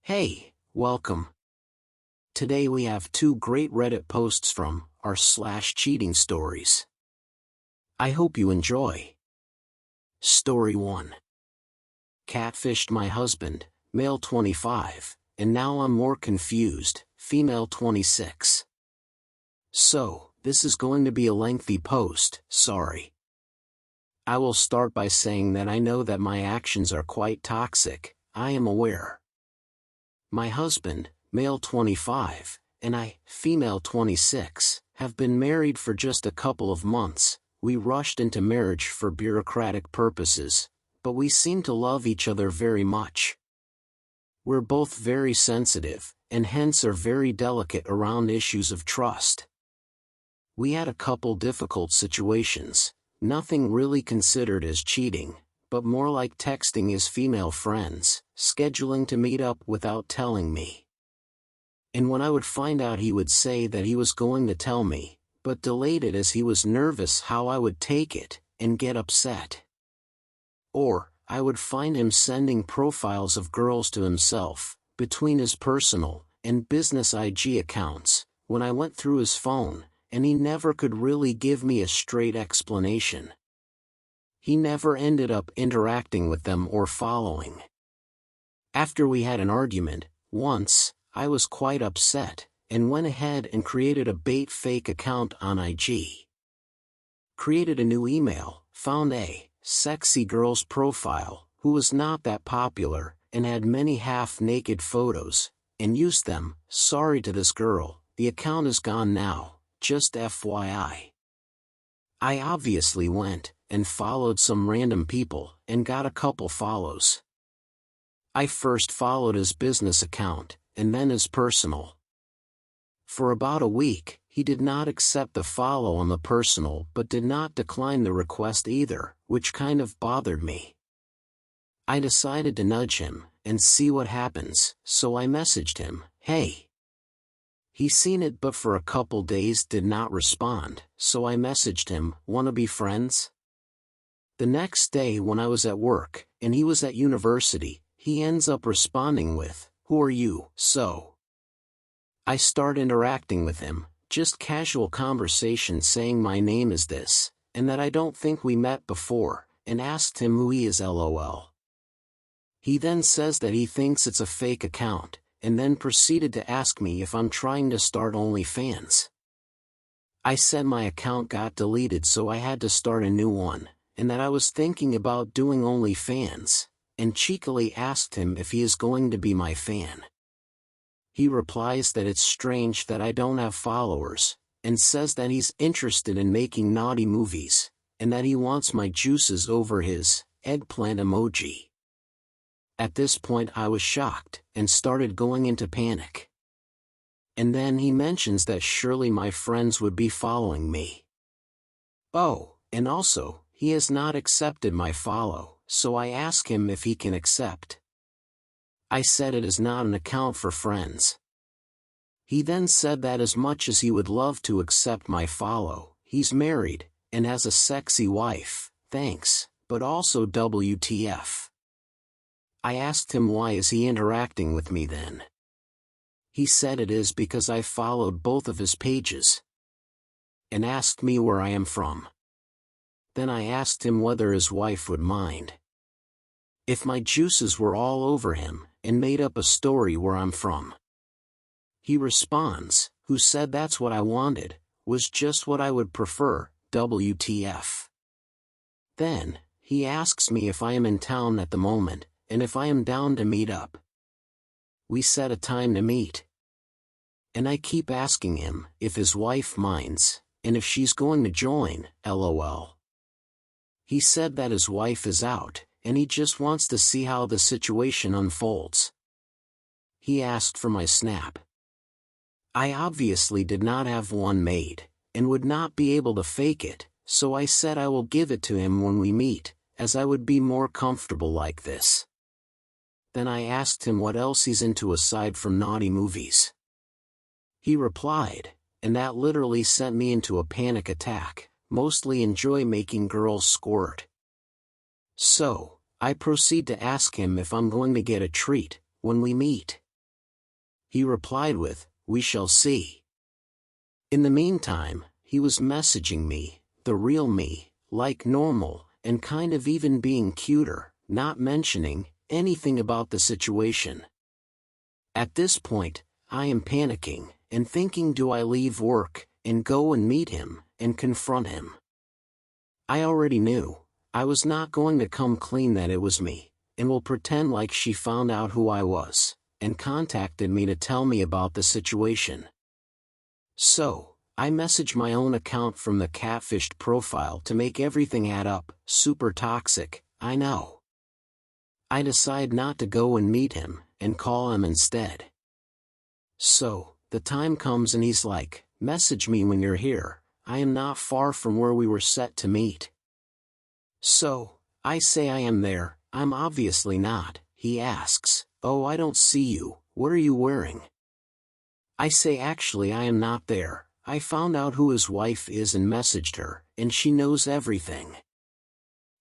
Hey, welcome. Today we have two great Reddit posts from r/CheatingStories. I hope you enjoy. Story 1. Catfished my husband, male 25, and now I'm more confused, female 26. So, this is going to be a lengthy post, sorry. I will start by saying that I know that my actions are quite toxic, I am aware. My husband, male 25, and I, female 26, have been married for just a couple of months. We rushed into marriage for bureaucratic purposes, but we seem to love each other very much. We're both very sensitive, and hence are very delicate around issues of trust. We had a couple difficult situations, nothing really considered as cheating, but more like texting his female friends, scheduling to meet up without telling me. And when I would find out, he would say that he was going to tell me, but delayed it as he was nervous how I would take it, and get upset. Or, I would find him sending profiles of girls to himself, between his personal and business IG accounts, when I went through his phone, and he never could really give me a straight explanation. He never ended up interacting with them or following. After we had an argument, once, I was quite upset, and went ahead and created a bait fake account on IG. Created a new email, found a sexy girl's profile, who was not that popular, and had many half-naked photos, and used them. Sorry to this girl, the account is gone now, just FYI. I obviously went and followed some random people, and got a couple follows. I first followed his business account, and then his personal. For about a week, he did not accept the follow on the personal but did not decline the request either, which kind of bothered me. I decided to nudge him, and see what happens, so I messaged him, "Hey." He seen it but for a couple days did not respond, so I messaged him, "Wanna be friends?" The next day when I was at work, and he was at university, he ends up responding with, "Who are you?" So I start interacting with him, just casual conversation saying my name is this, and that I don't think we met before, and asked him who he is LOL. He then says that he thinks it's a fake account, and then proceeded to ask me if I'm trying to start OnlyFans. I said my account got deleted so I had to start a new one, and that I was thinking about doing OnlyFans, and cheekily asked him if he is going to be my fan. He replies that it's strange that I don't have followers, and says that he's interested in making naughty movies, and that he wants my juices over his eggplant emoji. At this point I was shocked, and started going into panic. And then he mentions that surely my friends would be following me. Oh, and also, he has not accepted my follow, so I ask him if he can accept. I said it is not an account for friends. He then said that as much as he would love to accept my follow, he's married, and has a sexy wife, thanks, but also WTF. I asked him why is he interacting with me then. He said it is because I followed both of his pages, and asked me where I am from. Then I asked him whether his wife would mind if my juices were all over him, and made up a story where I'm from. He responds, "Who said that's what I wanted, was just what I would prefer, WTF. Then, he asks me if I am in town at the moment, and if I am down to meet up. We set a time to meet. And I keep asking him if his wife minds, and if she's going to join, LOL. He said that his wife is out, and he just wants to see how the situation unfolds. He asked for my snap. I obviously did not have one made, and would not be able to fake it, so I said I will give it to him when we meet, as I would be more comfortable like this. Then I asked him what else he's into aside from naughty movies. He replied, and that literally sent me into a panic attack, mostly enjoy making girls squirt. So, I proceed to ask him if I'm going to get a treat when we meet. He replied with, "We shall see." In the meantime, he was messaging me, the real me, like normal, and kind of even being cuter, not mentioning anything about the situation. At this point, I am panicking, and thinking, do I leave work, and go and meet him, and confront him? I already knew, I was not going to come clean that it was me, and will pretend like she found out who I was, and contacted me to tell me about the situation. So, I message my own account from the catfished profile to make everything add up. Super toxic, I know. I decide not to go and meet him, and call him instead. So, the time comes and he's like, "Message me when you're here, I am not far from where we were set to meet." So, I say I am there. I'm obviously not. He asks, "Oh, I don't see you, what are you wearing?" I say actually I am not there. I found out who his wife is and messaged her, and she knows everything.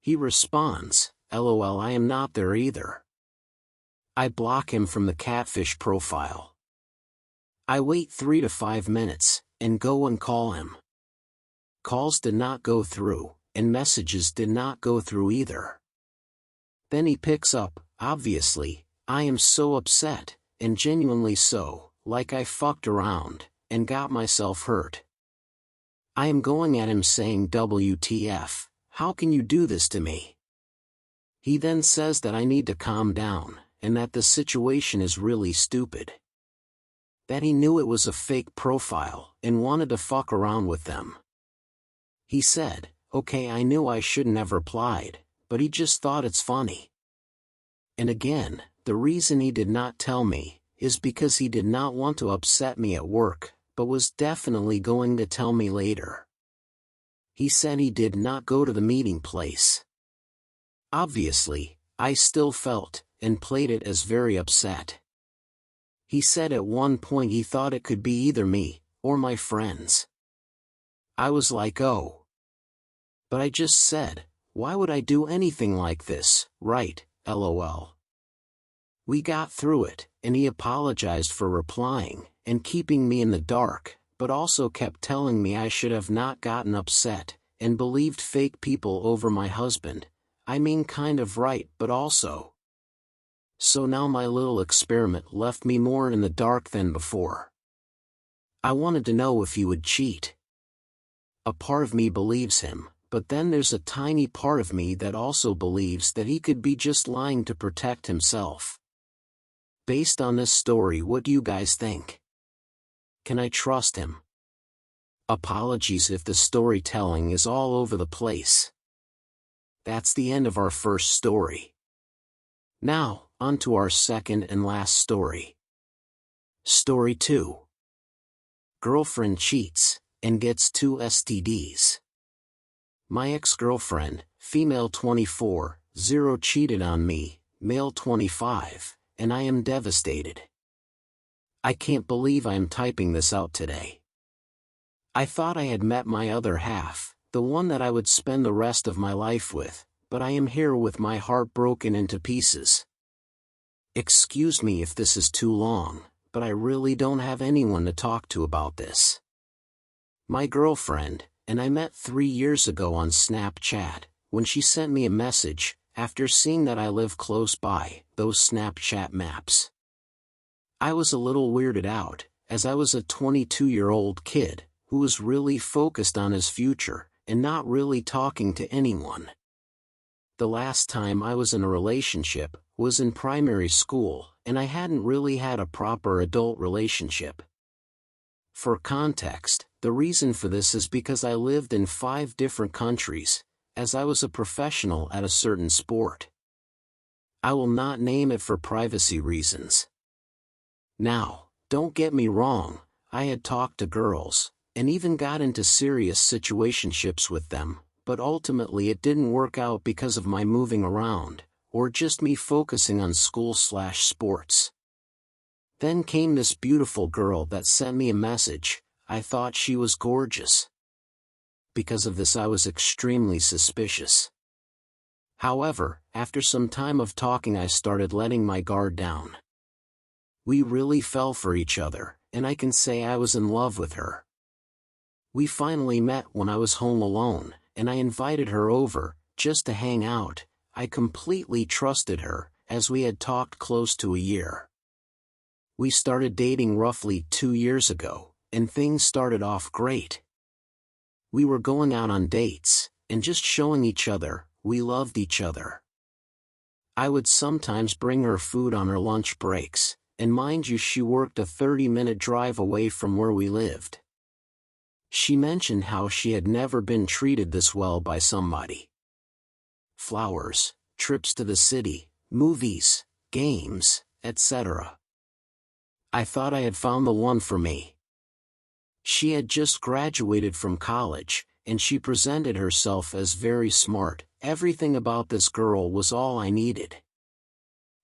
He responds, "LOL, I am not there either." I block him from the catfish profile. I wait 3 to 5 minutes, and go and call him. Calls did not go through, and messages did not go through either. Then he picks up. Obviously, I am so upset, and genuinely so, like I fucked around, and got myself hurt. I am going at him saying, "WTF, how can you do this to me?" He then says that I need to calm down, and that the situation is really stupid. That he knew it was a fake profile, and wanted to fuck around with them. He said, "Okay, I knew I shouldn't have replied, but he just thought it's funny." And again, the reason he did not tell me, is because he did not want to upset me at work, but was definitely going to tell me later. He said he did not go to the meeting place. Obviously, I still felt, and played it as very upset. He said at one point he thought it could be either me, or my friends. I was like, oh. But I just said, why would I do anything like this, right, LOL. We got through it, and he apologized for replying, and keeping me in the dark, but also kept telling me I should have not gotten upset, and believed fake people over my husband. I mean, kind of right, but also. So now my little experiment left me more in the dark than before. I wanted to know if he would cheat. A part of me believes him, but then there's a tiny part of me that also believes that he could be just lying to protect himself. Based on this story, what do you guys think? Can I trust him? Apologies if the storytelling is all over the place. That's the end of our first story. Now, on to our second and last story. Story 2. Girlfriend cheats, and gets 2 STDs. My ex-girlfriend, female 24, 0 cheated on me, male 25, and I am devastated. I can't believe I am typing this out today. I thought I had met my other half, the one that I would spend the rest of my life with, but I am here with my heart broken into pieces. Excuse me if this is too long, but I really don't have anyone to talk to about this. My girlfriend and I met 3 years ago on Snapchat, when she sent me a message, after seeing that I live close by, those Snapchat maps. I was a little weirded out, as I was a 22-year-old kid, who was really focused on his future, and not really talking to anyone. The last time I was in a relationship was in primary school, and I hadn't really had a proper adult relationship. For context, the reason for this is because I lived in 5 different countries, as I was a professional at a certain sport. I will not name it for privacy reasons. Now, don't get me wrong, I had talked to girls, and even got into serious situationships with them, but ultimately it didn't work out because of my moving around, or just me focusing on school/sports. Then came this beautiful girl that sent me a message. I thought she was gorgeous. Because of this I was extremely suspicious. However, after some time of talking I started letting my guard down. We really fell for each other, and I can say I was in love with her. We finally met when I was home alone, and I invited her over, just to hang out. I completely trusted her, as we had talked close to a year. We started dating roughly 2 years ago, and things started off great. We were going out on dates, and just showing each other we loved each other. I would sometimes bring her food on her lunch breaks, and mind you, she worked a 30-minute drive away from where we lived. She mentioned how she had never been treated this well by somebody. Flowers, trips to the city, movies, games, etc. I thought I had found the one for me. She had just graduated from college, and she presented herself as very smart. Everything about this girl was all I needed.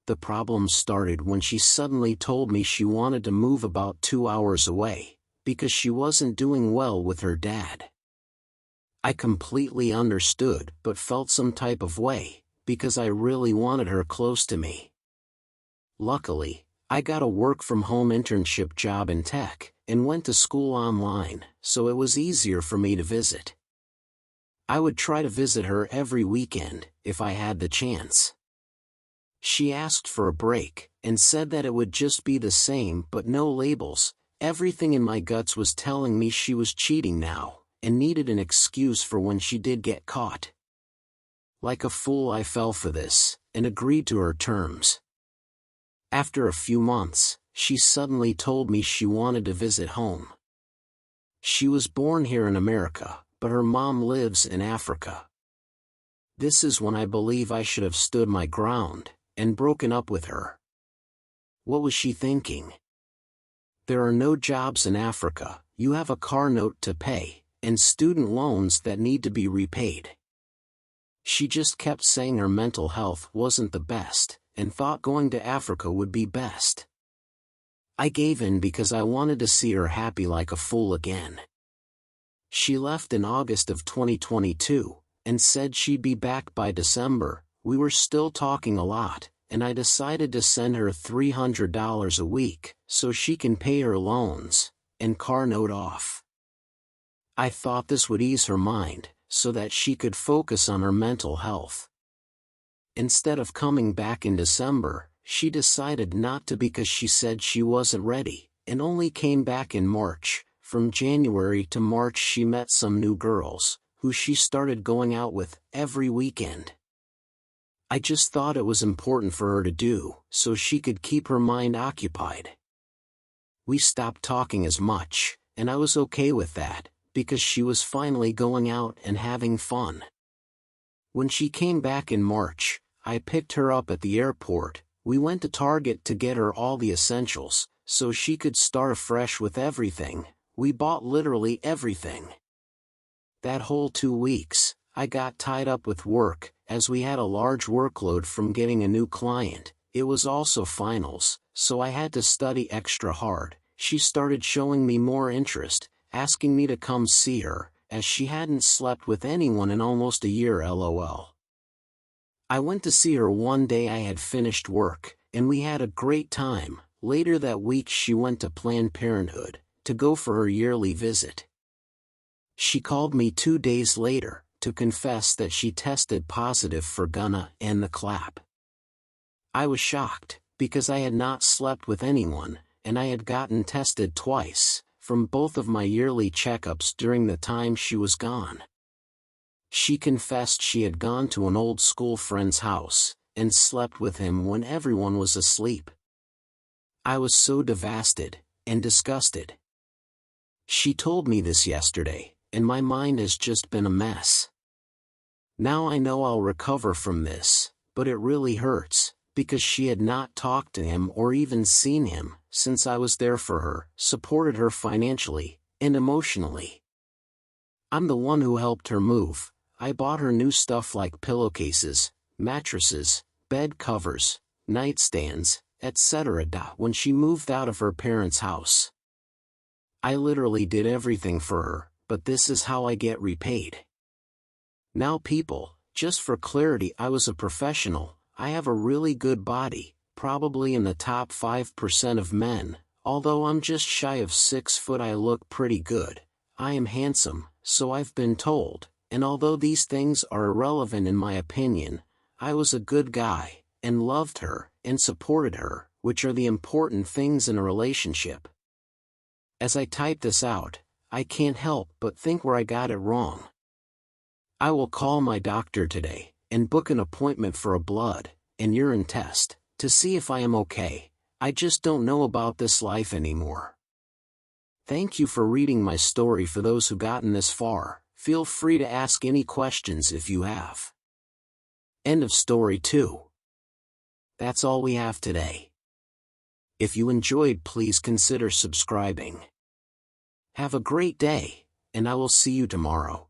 The problem started when she suddenly told me she wanted to move about 2 hours away, because she wasn't doing well with her dad. I completely understood but felt some type of way, because I really wanted her close to me. Luckily, I got a work-from-home internship job in tech, and went to school online, so it was easier for me to visit. I would try to visit her every weekend, if I had the chance. She asked for a break, and said that it would just be the same but no labels. Everything in my guts was telling me she was cheating now, and needed an excuse for when she did get caught. Like a fool I fell for this, and agreed to her terms. After a few months, she suddenly told me she wanted to visit home. She was born here in America, but her mom lives in Africa. This is when I believe I should have stood my ground, and broken up with her. What was she thinking? There are no jobs in Africa, you have a car note to pay, and student loans that need to be repaid. She just kept saying her mental health wasn't the best, and thought going to Africa would be best. I gave in because I wanted to see her happy like a fool again. She left in August of 2022, and said she'd be back by December. We were still talking a lot, and I decided to send her $300 a week, so she can pay her loans, and car note off. I thought this would ease her mind, so that she could focus on her mental health. Instead of coming back in December, she decided not to because she said she wasn't ready, and only came back in March. From January to March she met some new girls, who she started going out with every weekend. I just thought it was important for her to do, so she could keep her mind occupied. We stopped talking as much, and I was okay with that, because she was finally going out and having fun. When she came back in March, I picked her up at the airport. We went to Target to get her all the essentials, so she could start afresh with everything. We bought literally everything. That whole 2 weeks, I got tied up with work, as we had a large workload from getting a new client. It was also finals, so I had to study extra hard. She started showing me more interest, asking me to come see her, as she hadn't slept with anyone in almost a year. LOL. I went to see her one day I had finished work, and we had a great time. Later that week she went to Planned Parenthood, to go for her yearly visit. She called me 2 days later, to confess that she tested positive for Gunna and the clap. I was shocked, because I had not slept with anyone, and I had gotten tested twice, from both of my yearly checkups during the time she was gone. She confessed she had gone to an old school friend's house, and slept with him when everyone was asleep. I was so devastated, and disgusted. She told me this yesterday, and my mind has just been a mess. Now I know I'll recover from this, but it really hurts, because she had not talked to him or even seen him, since I was there for her, supported her financially, and emotionally. I'm the one who helped her move. I bought her new stuff like pillowcases, mattresses, bed covers, nightstands, etc. when she moved out of her parents' house. I literally did everything for her, but this is how I get repaid. Now people, just for clarity, I was a professional. I have a really good body, probably in the top 5% of men. Although I'm just shy of 6 foot, I look pretty good. I am handsome, so I've been told, and although these things are irrelevant in my opinion, I was a good guy, and loved her, and supported her, which are the important things in a relationship. As I type this out, I can't help but think where I got it wrong. I will call my doctor today, and book an appointment for a blood and urine test, to see if I am okay. I just don't know about this life anymore. Thank you for reading my story. For those who gotten this far, feel free to ask any questions if you have. End of story 2. That's all we have today. If you enjoyed, please consider subscribing. Have a great day, and I will see you tomorrow.